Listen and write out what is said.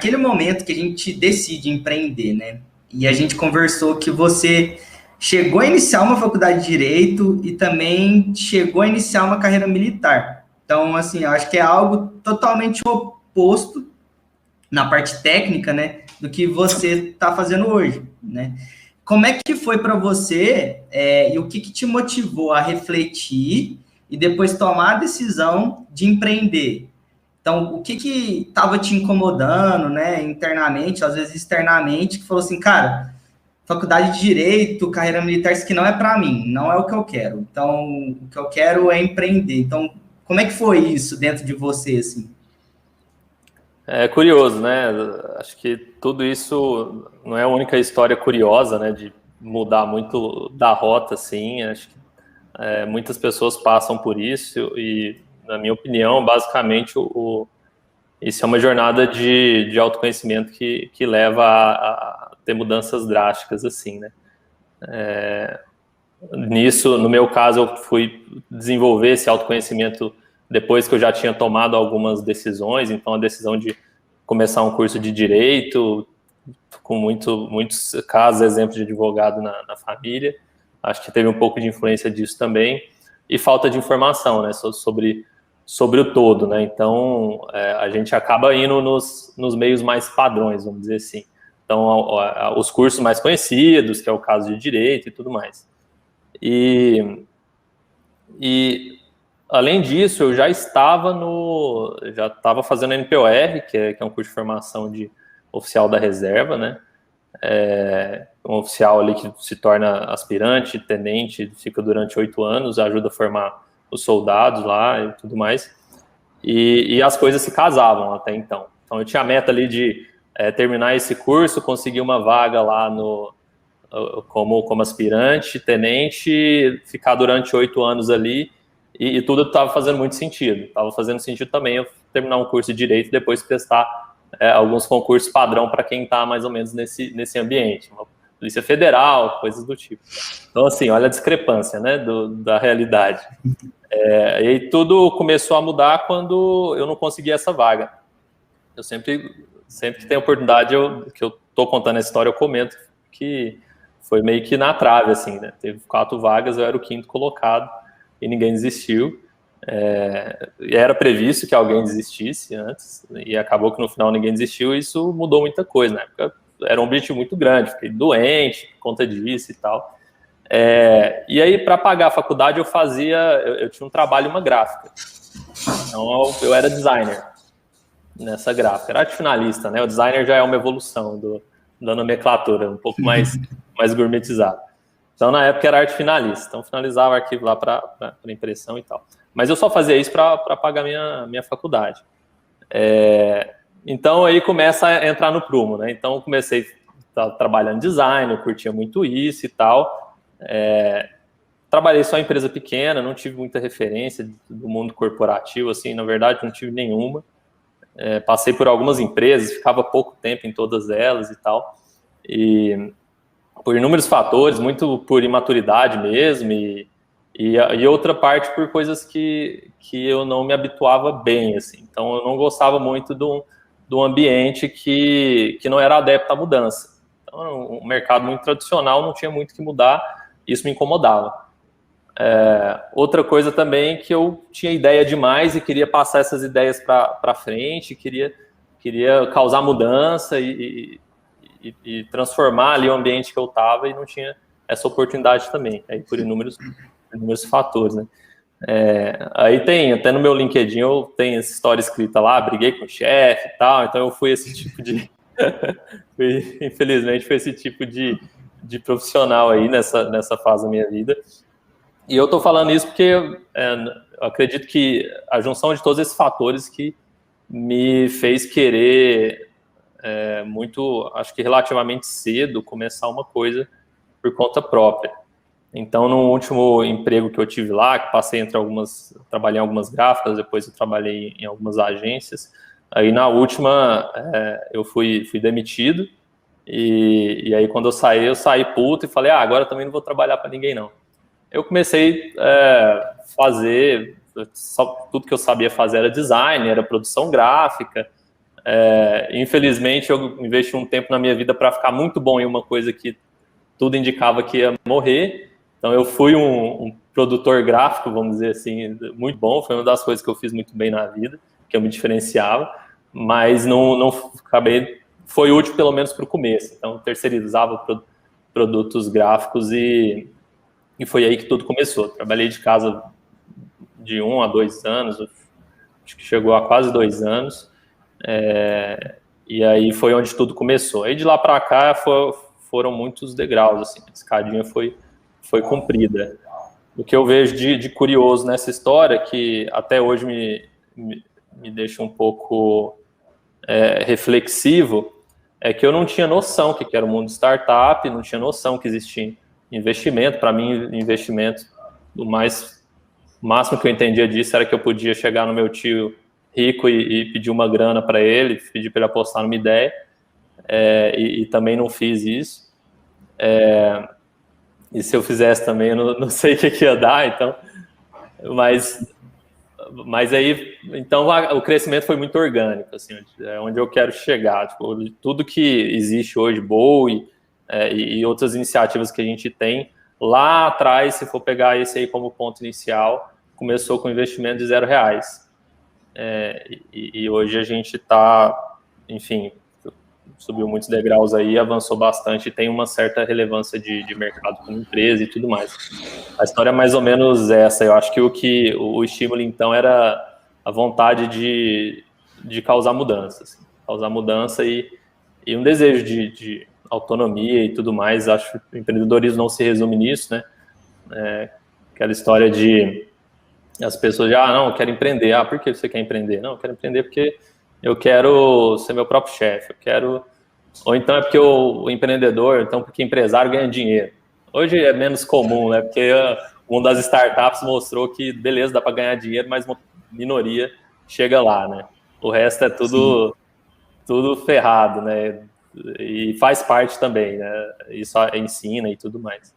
naquele momento que a gente decide empreender, né? E a gente conversou que você chegou a iniciar uma faculdade de Direito e também chegou a iniciar uma carreira militar. Então, assim, eu acho que é algo totalmente oposto na parte técnica, né, do que você está fazendo hoje, né? Como é que foi para você e o que te motivou a refletir e depois tomar a decisão de empreender? Então, o que estava te incomodando, né, internamente, às vezes externamente, que falou assim, cara, faculdade de Direito, carreira militar, isso aqui não é para mim, não é o que eu quero. Então, o que eu quero é empreender. Então, como é que foi isso dentro de você, assim? É curioso, né? Acho que tudo isso não é a única história curiosa, né? De mudar muito da rota, assim. Acho que muitas pessoas passam por isso e, na minha opinião, basicamente, isso é uma jornada de autoconhecimento que leva a ter mudanças drásticas, assim, né? Nisso, no meu caso, eu fui desenvolver esse autoconhecimento depois que eu já tinha tomado algumas decisões. Então, a decisão de começar um curso de direito, com muitos casos, exemplos de advogado na família. Acho que teve um pouco de influência disso também. E falta de informação, né, sobre o todo, né? Então, a gente acaba indo nos meios mais padrões, vamos dizer assim. Então, os cursos mais conhecidos, que é o caso de direito e tudo mais. E além disso, eu já estava fazendo NPOR, que é um curso de formação de oficial da reserva, né? Um oficial ali que se torna aspirante, tenente, fica durante 8 anos, ajuda a formar os soldados lá e tudo mais. E as coisas se casavam até então. Então eu tinha a meta ali de terminar esse curso, conseguir uma vaga lá como aspirante, tenente, ficar durante 8 anos ali, e tudo estava fazendo muito sentido. Estava fazendo sentido também eu terminar um curso de Direito e depois prestar alguns concursos padrão para quem está mais ou menos nesse ambiente. Uma Polícia Federal, coisas do tipo. Então, assim, olha a discrepância, né, da realidade. E aí tudo começou a mudar quando eu não consegui essa vaga. Eu sempre que tem oportunidade, que eu estou contando essa história, eu comento que foi meio que na trave, assim, né? Teve 4 vagas, eu era o 5º colocado e ninguém desistiu. E era previsto que alguém desistisse antes, e acabou que no final ninguém desistiu, e isso mudou muita coisa. Na época era um objetivo muito grande, fiquei doente por conta disso e tal. E aí, para pagar a faculdade, eu tinha um trabalho, uma gráfica. Então, eu era designer nessa gráfica. Era arte finalista, né? O designer já é uma evolução da nomenclatura, um pouco mais gourmetizado. Então, na época, era arte finalista. Então, finalizava o arquivo lá para impressão e tal. Mas eu só fazia isso para pagar minha faculdade. Então, aí começa a entrar no prumo, né? Então, comecei trabalhando design, eu curtia muito isso e tal. Trabalhei só em empresa pequena, não tive muita referência do mundo corporativo, assim, na verdade, não tive nenhuma. Passei por algumas empresas, ficava pouco tempo em todas elas e tal. E por inúmeros fatores, muito por imaturidade mesmo, e outra parte por coisas que eu não me habituava bem, assim. Então, eu não gostava muito do ambiente que não era adepto à mudança. Então, um mercado muito tradicional, não tinha muito que mudar, isso me incomodava. Outra coisa também que eu tinha ideia demais e queria passar essas ideias para frente, queria causar mudança e transformar ali o ambiente que eu estava, e não tinha essa oportunidade também, aí por inúmeros fatores, né? Aí até no meu LinkedIn eu tenho essa história escrita lá, briguei com o chefe e tal, então eu fui esse tipo de infelizmente foi esse tipo de profissional aí nessa fase da minha vida. E eu tô falando isso porque eu acredito que a junção de todos esses fatores que me fez querer muito, acho que relativamente cedo, começar uma coisa por conta própria. Então, no último emprego que eu tive lá, que trabalhei em algumas gráficas, depois eu trabalhei em algumas agências, aí na última eu fui demitido, e aí quando eu saí puto e falei, agora também não vou trabalhar para ninguém não. Eu comecei a fazer, tudo que eu sabia fazer era design, era produção gráfica, Infelizmente, eu investi um tempo na minha vida para ficar muito bom em uma coisa que tudo indicava que ia morrer. Então, eu fui um produtor gráfico, vamos dizer assim, muito bom. Foi uma das coisas que eu fiz muito bem na vida, que eu me diferenciava, mas não acabei. Foi útil, pelo menos, para o começo. Então, terceirizava produtos gráficos e foi aí que tudo começou. Trabalhei de casa de 1 a 2 anos, acho que chegou a quase 2 anos. E aí foi onde tudo começou. Aí de lá para cá foram muitos degraus, assim, a escadinha foi cumprida. O que eu vejo de curioso nessa história, que até hoje me deixa um pouco reflexivo, é que eu não tinha noção que era o mundo de startup, não tinha noção que existia investimento. Para mim, investimento, o máximo que eu entendia disso era que eu podia chegar no meu tio rico e pedir uma grana para ele, pedir para ele apostar numa ideia, e também não fiz isso. E se eu fizesse também, eu não sei o que ia dar, então. Mas aí, então, o crescimento foi muito orgânico, assim, onde eu quero chegar. Tipo, tudo que existe hoje, Bowie, e outras iniciativas que a gente tem, lá atrás, se for pegar esse aí como ponto inicial, começou com investimento de R$0. E hoje a gente está, enfim, subiu muitos degraus aí, avançou bastante e tem uma certa relevância de mercado como empresa e tudo mais. A história é mais ou menos essa. Eu acho que o estímulo, então, era a vontade de causar mudança. Assim, causar mudança e um desejo de autonomia e tudo mais. Acho que o empreendedorismo não se resume nisso, né? Aquela história de as pessoas já, não, eu quero empreender. Por que você quer empreender? Não, eu quero empreender porque eu quero ser meu próprio chefe, eu quero... Ou então é porque o empreendedor, então porque empresário ganha dinheiro. Hoje é menos comum, né? Porque uma das startups mostrou que, beleza, dá para ganhar dinheiro, mas uma minoria chega lá, né? O resto é tudo ferrado, né? E faz parte também, né? Isso ensina e tudo mais.